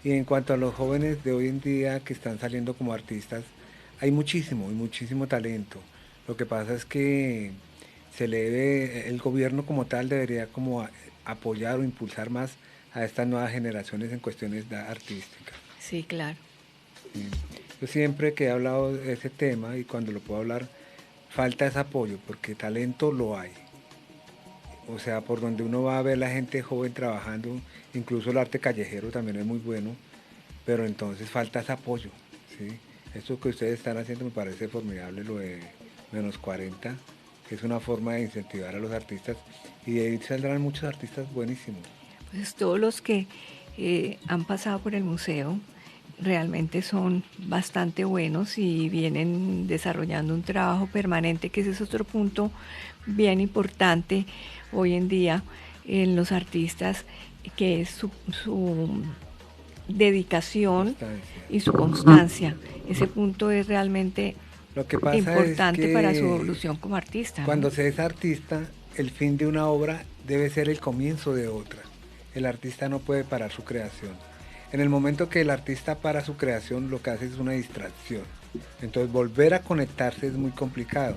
E: Y en cuanto a los jóvenes de hoy en día que están saliendo como artistas, hay muchísimo talento. Lo que pasa es que el gobierno como tal debería como apoyar o impulsar más a estas nuevas generaciones en cuestiones artísticas.
C: Sí, claro.
E: Sí. Yo siempre que he hablado de ese tema y cuando lo puedo hablar, falta ese apoyo, porque talento lo hay. O sea, por donde uno va a ver la gente joven trabajando, incluso el arte callejero también es muy bueno, pero entonces falta ese apoyo, ¿sí? Esto que ustedes están haciendo me parece formidable, lo de -40, que es una forma de incentivar a los artistas, y de ahí saldrán muchos artistas buenísimos.
C: Pues todos los que han pasado por el museo realmente son bastante buenos y vienen desarrollando un trabajo permanente, que ese es otro punto bien importante hoy en día en los artistas, que es su dedicación y su constancia. Ese punto es realmente
E: lo que pasa
C: importante
E: es que
C: para su evolución como artista.
E: Cuando
C: ¿no?
E: se es artista, el fin de una obra debe ser el comienzo de otra. El artista no puede parar su creación. En el momento que el artista para su creación, lo que hace es una distracción. Entonces volver a conectarse es muy complicado,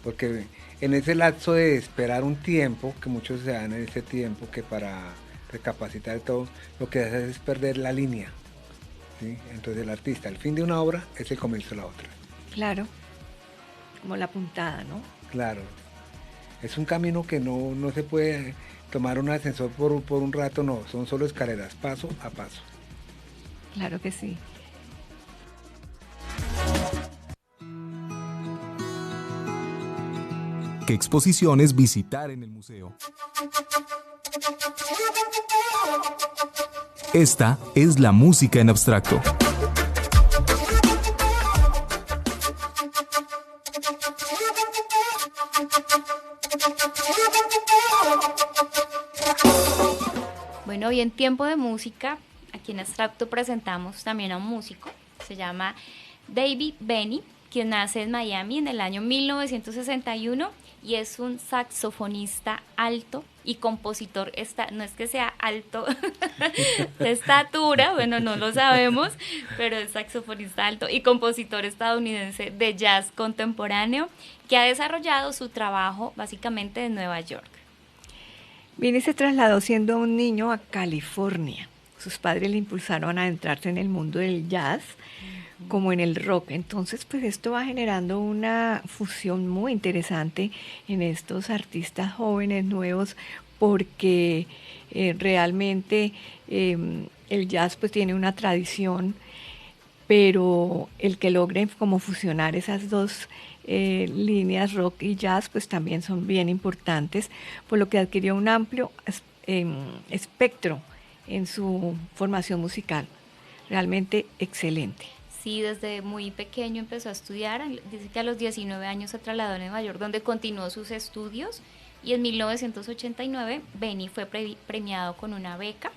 E: porque en ese lapso de esperar un tiempo, que muchos se dan en ese tiempo, que para recapacitar todo, lo que hace es perder la línea, ¿sí? Entonces el artista, el fin de una obra es el comienzo de la otra.
C: Claro, como la puntada, ¿no?
E: Claro, es un camino que no se puede tomar un ascensor por un rato, no, son solo escaleras, paso a paso.
C: Claro que sí.
A: ¿Qué exposiciones visitar en el museo? Esta es la música en abstracto.
D: Bueno, y en Tiempo de Música, aquí en Abstracto presentamos también a un músico, se llama David Benny, quien nace en Miami en el año 1961 y es un saxofonista alto y compositor, no es que sea alto de estatura, bueno, no lo sabemos, pero es saxofonista alto y compositor estadounidense de jazz contemporáneo que ha desarrollado su trabajo básicamente en Nueva York.
C: Vinny se trasladó siendo un niño a California. Sus padres le impulsaron a adentrarse en el mundo del jazz como en el rock. Entonces, pues esto va generando una fusión muy interesante en estos artistas jóvenes, nuevos, porque realmente el jazz pues tiene una tradición, pero el que logren como fusionar esas dos líneas rock y jazz pues también son bien importantes, por lo que adquirió un amplio espectro en su formación musical, realmente excelente.
D: Sí, desde muy pequeño empezó a estudiar, dice que a los 19 años se trasladó a Nueva York donde continuó sus estudios y en 1989 Benny fue premiado con una beca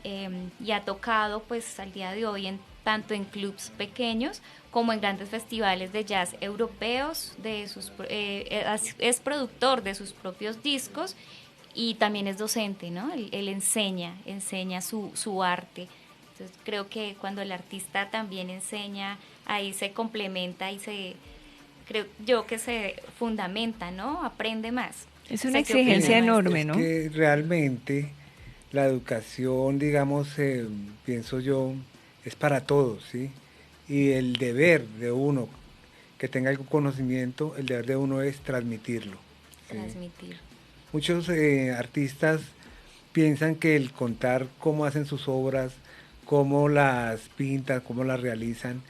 D: y ha tocado pues al día de hoy tanto en clubs pequeños como en grandes festivales de jazz europeos, es productor de sus propios discos y también es docente, ¿no? Él enseña su arte. Entonces creo que cuando el artista también enseña, ahí se complementa y creo yo que se fundamenta, ¿no? Aprende más.
C: Es una exigencia enorme, ¿no?
E: Es que realmente la educación, digamos, pienso yo, es para todos, ¿sí? Y el deber de uno que tenga algún conocimiento, el deber de uno es transmitirlo. ¿Sí?
D: Transmitir.
E: Muchos artistas piensan que el contar cómo hacen sus obras, cómo las pintan, cómo las realizan,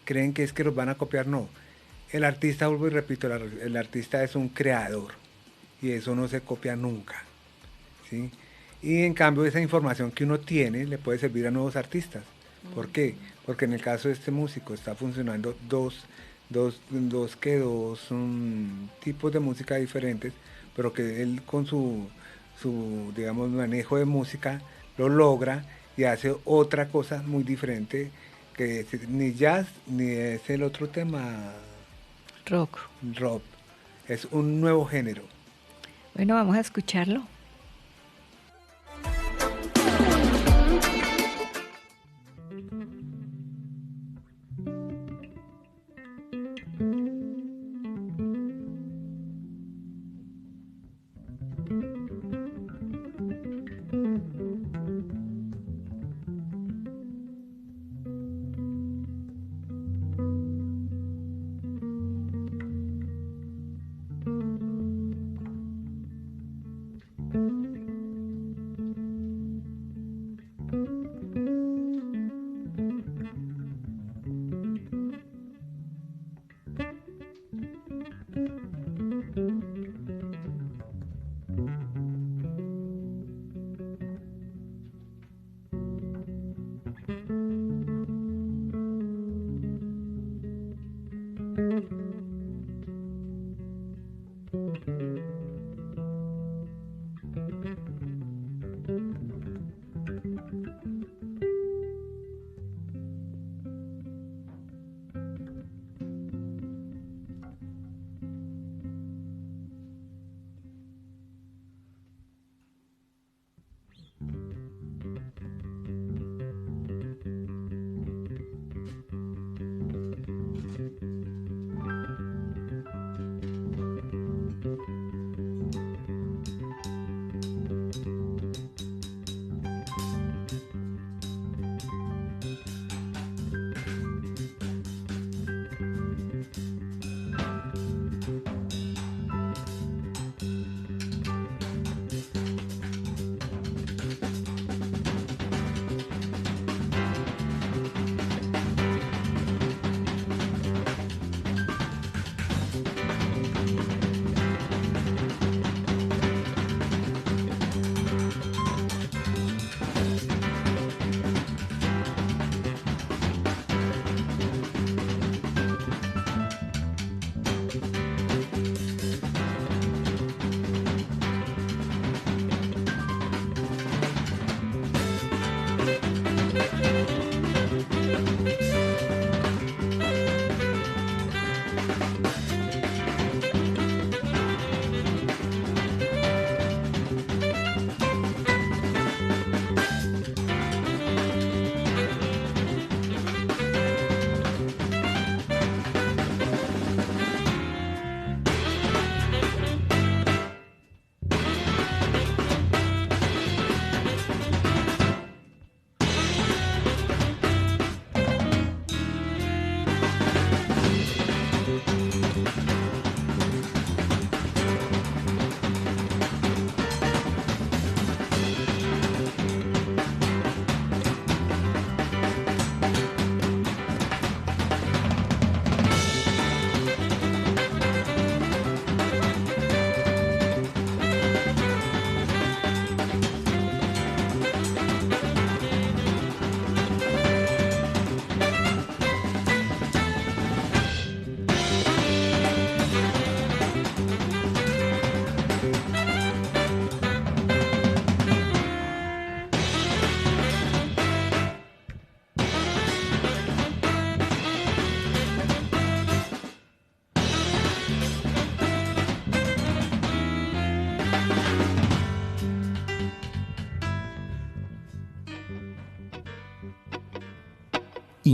E: creen que es que los van a copiar. No, el artista, vuelvo y repito, el artista es un creador y eso no se copia nunca, ¿sí? Y en cambio esa información que uno tiene le puede servir a nuevos artistas. ¿Por qué? Porque en el caso de este músico está funcionando dos tipos de música diferentes, pero que él con su digamos, manejo de música lo logra y hace otra cosa muy diferente, que es ni jazz ni es el otro tema
C: rock.
E: Es un nuevo género.
C: Bueno, vamos a escucharlo.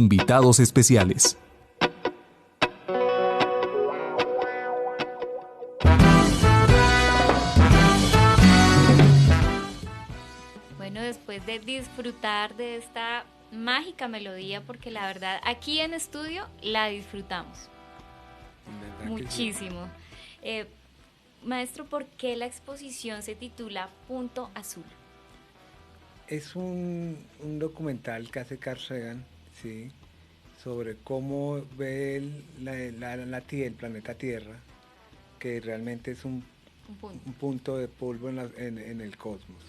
A: invitados especiales.
D: Bueno, después de disfrutar de esta mágica melodía, porque la verdad aquí en estudio la disfrutamos muchísimo. Sí. Maestro, ¿por qué la exposición se titula Punto Azul?
E: Es un documental que hace Carl Sagan, ¿sí?, sobre cómo ve el planeta Tierra, que realmente es un punto de polvo en el cosmos.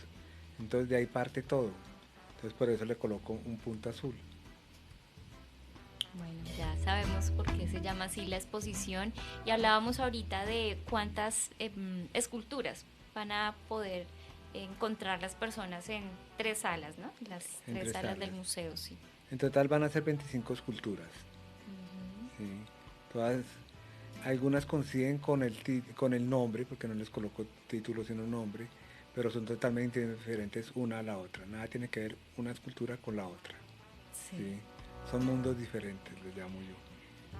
E: Entonces de ahí parte todo. Entonces por eso le coloco un punto azul.
D: Bueno, ya sabemos por qué se llama así la exposición, y hablábamos ahorita de cuántas esculturas van a poder encontrar las personas en 3 salas, ¿no? Las tres salas del museo, sí.
E: En total van a ser 25 esculturas. Sí. Todas, algunas coinciden con el nombre, porque no les coloco título sino nombre, pero son totalmente diferentes una a la otra. Nada tiene que ver una escultura con la otra.
D: Sí.
E: ¿Sí? Son mundos diferentes, les llamo yo.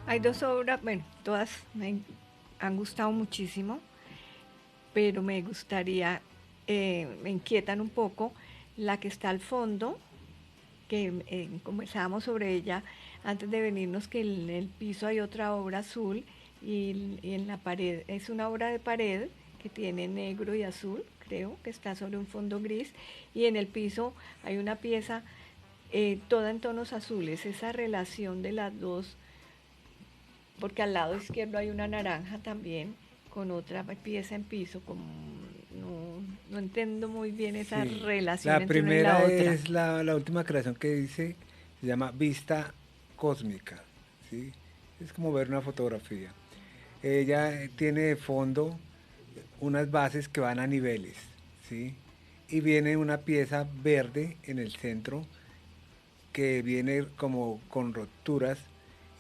C: Hay 2 obras, bueno, todas me han gustado muchísimo, pero me gustaría, me inquietan un poco la que está al fondo, que conversábamos sobre ella antes de venirnos, que en el piso hay otra obra azul y en la pared, es una obra de pared que tiene negro y azul, creo, que está sobre un fondo gris, y en el piso hay una pieza toda en tonos azules, esa relación de las dos, porque al lado izquierdo hay una naranja también, con otra pieza en piso, como no entiendo muy bien esa relación entre una y la otra.
E: La primera es la última creación que dice, se llama Vista Cósmica, ¿sí? Es como ver una fotografía. Ella tiene de fondo unas bases que van a niveles, ¿sí? Y viene una pieza verde en el centro, que viene como con rupturas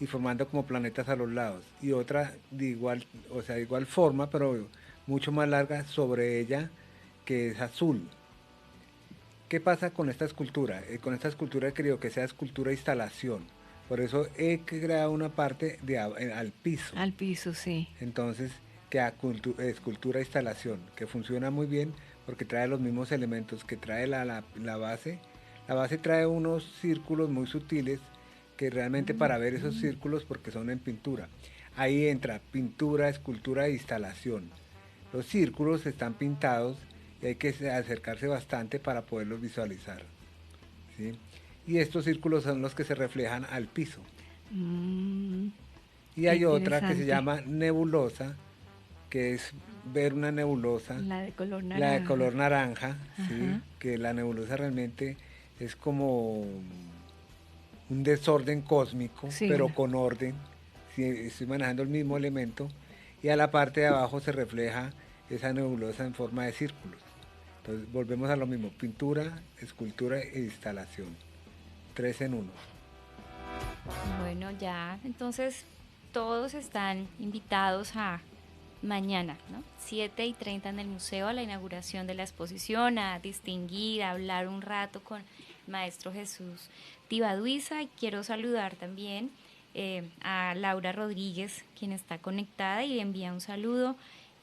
E: y formando como planetas a los lados, y otra de igual forma, pero mucho más larga sobre ella, que es azul. ¿Qué pasa con esta escultura? Con esta escultura he querido que sea escultura instalación, por eso he creado una parte al piso.
C: Al piso, sí.
E: Entonces queda escultura instalación, que funciona muy bien porque trae los mismos elementos que trae la base. La base trae unos círculos muy sutiles que realmente para ver esos círculos, porque son en pintura, ahí entra pintura, escultura e instalación. Los círculos están pintados y hay que acercarse bastante para poderlos visualizar, ¿sí? Y estos círculos son los que se reflejan al piso. Y hay otra que se llama nebulosa, que es ver una nebulosa,
C: la de color naranja,
E: ¿sí? Que la nebulosa realmente es como un desorden cósmico, sí, pero con orden. Sí, estoy manejando el mismo elemento, y a la parte de abajo se refleja esa nebulosa en forma de círculos. Entonces volvemos a lo mismo, pintura, escultura e instalación, 3 en 1.
D: Bueno, ya, entonces todos están invitados a mañana, ¿no? 7:30 en el museo, a la inauguración de la exposición, a distinguir, a hablar un rato con Maestro Jesús Tibaduiza. Y quiero saludar también a Laura Rodríguez, quien está conectada y envía un saludo,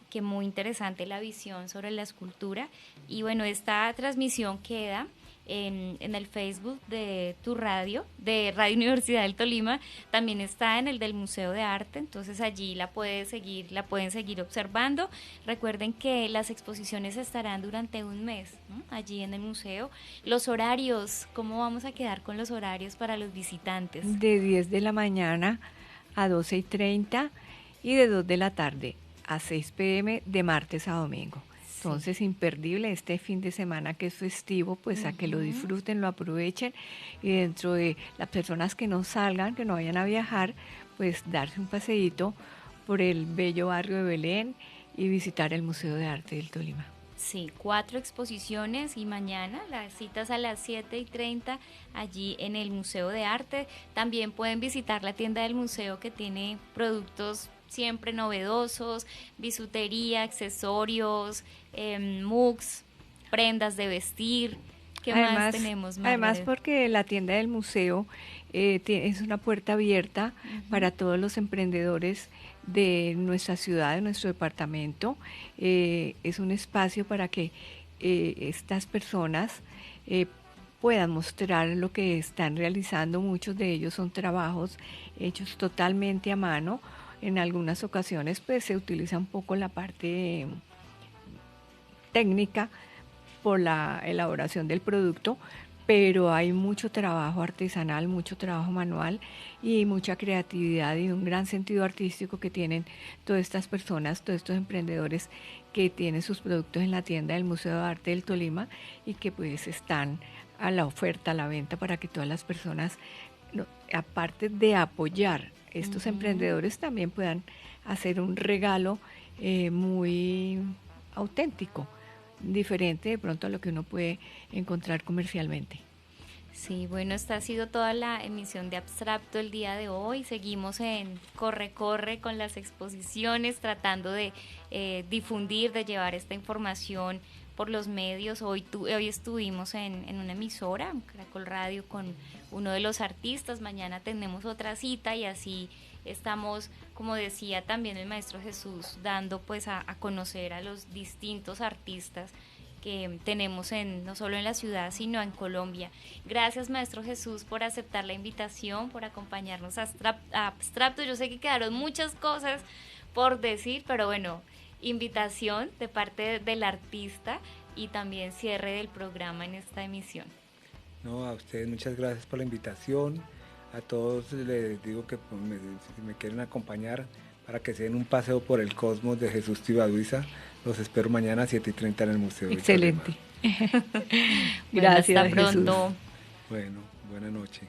D: que muy interesante la visión sobre la escultura. Y bueno, esta transmisión queda en el Facebook de tu radio, de Radio Universidad del Tolima, también está en el del Museo de Arte, entonces allí la pueden seguir observando. Recuerden que las exposiciones estarán durante un mes, ¿no?, allí en el museo. Los horarios, ¿cómo vamos a quedar con los horarios para los visitantes?
C: De 10 de la mañana a 12:30 y de 2 de la tarde a 6 p.m. de martes a domingo. Entonces, imperdible este fin de semana que es festivo, pues a que lo disfruten, lo aprovechen, y dentro de las personas que no salgan, que no vayan a viajar, pues darse un paseíto por el bello barrio de Belén y visitar el Museo de Arte del Tolima.
D: Sí, 4 exposiciones, y mañana las citas a las 7:30 allí en el Museo de Arte. También pueden visitar la tienda del museo, que tiene productos siempre novedosos, bisutería, accesorios, mugs, prendas de vestir, ¿Qué más tenemos, Margaret?
C: Además, porque la tienda del museo es una puerta abierta para todos los emprendedores de nuestra ciudad, de nuestro departamento. Es un espacio para que estas personas puedan mostrar lo que están realizando. Muchos de ellos son trabajos hechos totalmente a mano. En algunas ocasiones pues se utiliza un poco la parte técnica por la elaboración del producto, pero hay mucho trabajo artesanal, mucho trabajo manual y mucha creatividad y un gran sentido artístico que tienen todas estas personas, todos estos emprendedores que tienen sus productos en la tienda del Museo de Arte del Tolima y que pues están a la oferta, a la venta para que todas las personas, aparte de apoyar estos emprendedores, también puedan hacer un regalo muy auténtico, diferente de pronto a lo que uno puede encontrar comercialmente.
D: Sí, bueno, esta ha sido toda la emisión de Abstracto el día de hoy. Seguimos en corre con las exposiciones, tratando de difundir, de llevar esta información por los medios. Hoy estuvimos en una emisora, Caracol Radio, con uno de los artistas. Mañana tenemos otra cita y así estamos, como decía también el maestro Jesús, dando pues a conocer a los distintos artistas que tenemos no solo en la ciudad, sino en Colombia. Gracias, maestro Jesús, por aceptar la invitación, por acompañarnos a Abstracto. Yo sé que quedaron muchas cosas por decir, pero bueno, invitación de parte del artista y también cierre del programa en esta emisión.
E: No, a ustedes muchas gracias por la invitación. A todos les digo que si me quieren acompañar para que se den un paseo por el cosmos de Jesús Tibaduiza, los espero mañana a 7:30 en el Museo.
C: Excelente.
D: Gracias, hasta pronto.
E: Jesús. Bueno, buena noche.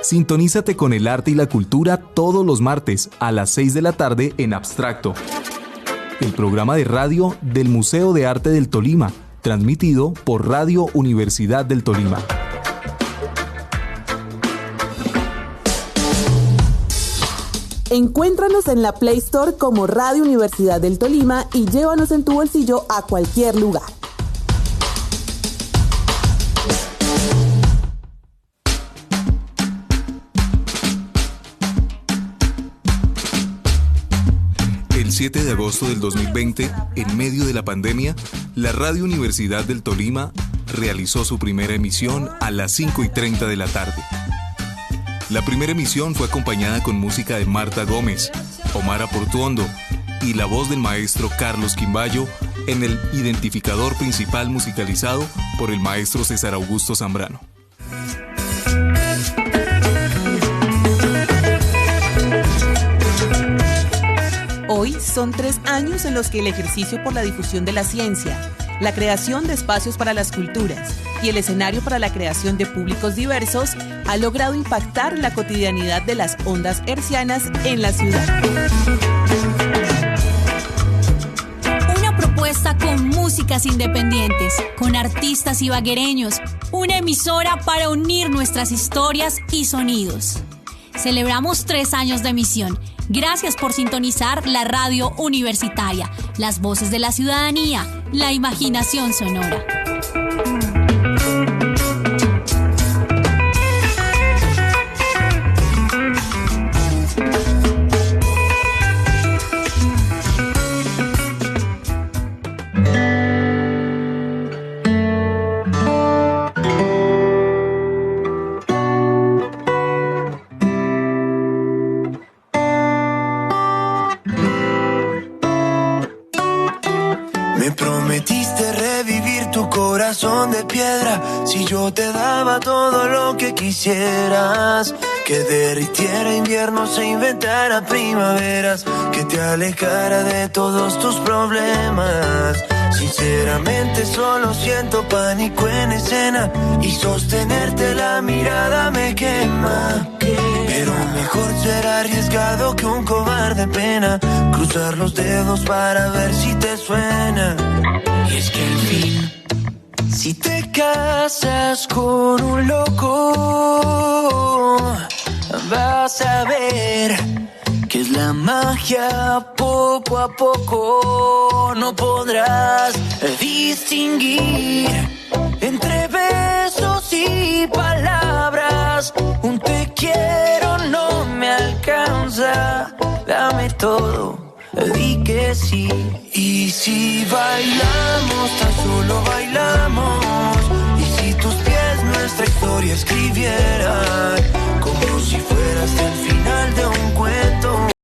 A: Sintonízate con el arte y la cultura todos los martes a las 6 de la tarde en Abstracto, el programa de radio del Museo de Arte del Tolima, transmitido por Radio Universidad del Tolima.
B: Encuéntranos en la Play Store como Radio Universidad del Tolima y llévanos en tu bolsillo a cualquier lugar.
A: El 7 de agosto del 2020, en medio de la pandemia, la Radio Universidad del Tolima realizó su primera emisión a las 5:30 de la tarde. La primera emisión fue acompañada con música de Marta Gómez, Omar Portuondo y la voz del maestro Carlos Quimbayo en el identificador principal musicalizado por el maestro César Augusto Zambrano.
B: Hoy son 3 años en los que el ejercicio por la difusión de la ciencia, la creación de espacios para las culturas y el escenario para la creación de públicos diversos ha logrado impactar la cotidianidad de las ondas hertzianas en la ciudad.
F: Una propuesta con músicas independientes, con artistas ibaguereños, una emisora para unir nuestras historias y sonidos. Celebramos 3 años de emisión. Gracias por sintonizar la radio universitaria, las voces de la ciudadanía, la imaginación sonora.
G: De piedra, si yo te daba todo lo que quisieras, que derritiera inviernos e inventara primaveras, que te alejara de todos tus problemas. Sinceramente solo siento pánico en escena y sostenerte la mirada me quema. Pero mejor ser arriesgado que un cobarde pena, cruzar los dedos para ver si te suena. Y es que al fin, si te casas con un loco, vas a ver que es la magia, poco a poco no podrás distinguir entre besos y palabras. Un te quiero no me alcanza, dame todo, di que sí. Y si bailamos, tan solo bailamos, y si tus pies nuestra historia escribieran, como si fuera hasta el final de un cuento.